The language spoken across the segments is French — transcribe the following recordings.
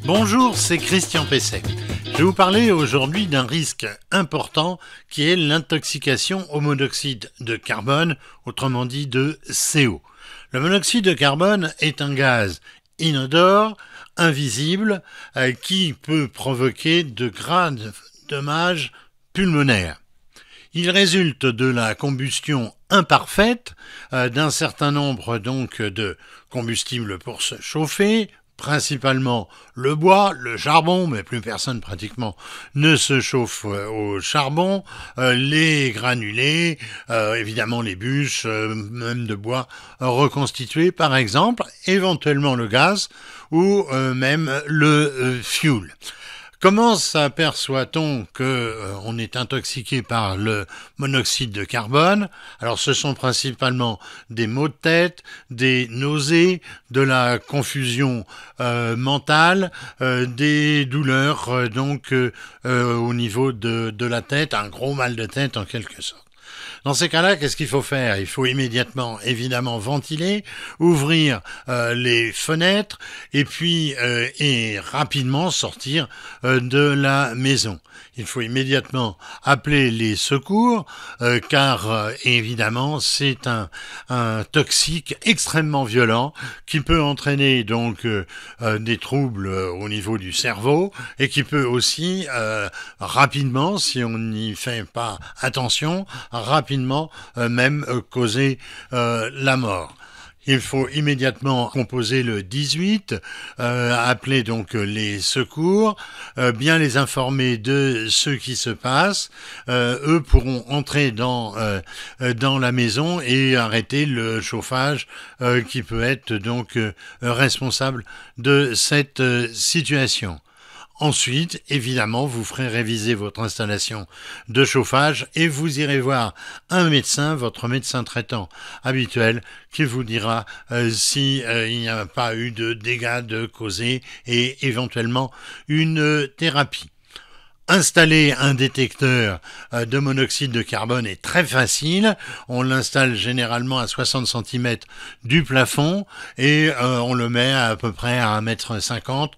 Bonjour, c'est Christian Pesset. Je vais vous parler aujourd'hui d'un risque important qui est l'intoxication au monoxyde de carbone, autrement dit de CO. Le monoxyde de carbone est un gaz inodore, invisible, qui peut provoquer de graves dommages pulmonaires. Il résulte de la combustion imparfaite d'un certain nombre donc de combustibles pour se chauffer, principalement le bois, le charbon, mais plus personne pratiquement ne se chauffe au charbon, les granulés, évidemment les bûches, même de bois reconstitués par exemple, éventuellement le gaz ou même le fuel. Comment s'aperçoit-on qu'on est intoxiqué par le monoxyde de carbone? Alors ce sont principalement des maux de tête, des nausées, de la confusion mentale, des douleurs au niveau de la tête, un gros mal de tête en quelque sorte. Dans ces cas-là, qu'est-ce qu'il faut faire? Il faut immédiatement, évidemment, ventiler, ouvrir les fenêtres et puis rapidement sortir de la maison. Il faut immédiatement appeler les secours car évidemment c'est un toxique extrêmement violent qui peut entraîner donc des troubles au niveau du cerveau et qui peut aussi rapidement, si on n'y fait pas attention, rapidement même causer la mort. Il faut immédiatement composer le 18, appeler donc les secours, bien les informer de ce qui se passe. Eux pourront entrer dans la maison et arrêter le chauffage qui peut être donc responsable de cette situation. Ensuite, évidemment, vous ferez réviser votre installation de chauffage et vous irez voir un médecin, votre médecin traitant habituel, qui vous dira si il n'y a pas eu de dégâts de causés et éventuellement une thérapie. Installer un détecteur de monoxyde de carbone est très facile. On l'installe généralement à 60 cm du plafond et on le met à peu près à 1,50 m,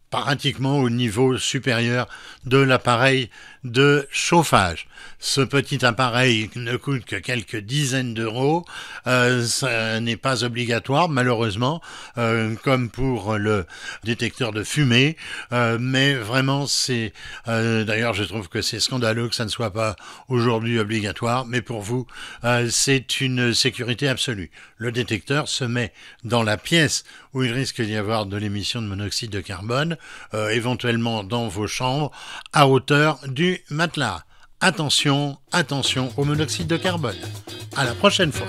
pratiquement au niveau supérieur de l'appareil de chauffage. Ce petit appareil ne coûte que quelques dizaines d'euros. Ça n'est pas obligatoire, malheureusement, comme pour le détecteur de fumée. Mais vraiment, d'ailleurs, je trouve que c'est scandaleux que ça ne soit pas aujourd'hui obligatoire. Mais pour vous, c'est une sécurité absolue. Le détecteur se met dans la pièce où il risque d'y avoir de l'émission de monoxyde de carbone, éventuellement dans vos chambres, à hauteur du matelas. Attention au monoxyde de carbone. À la prochaine fois.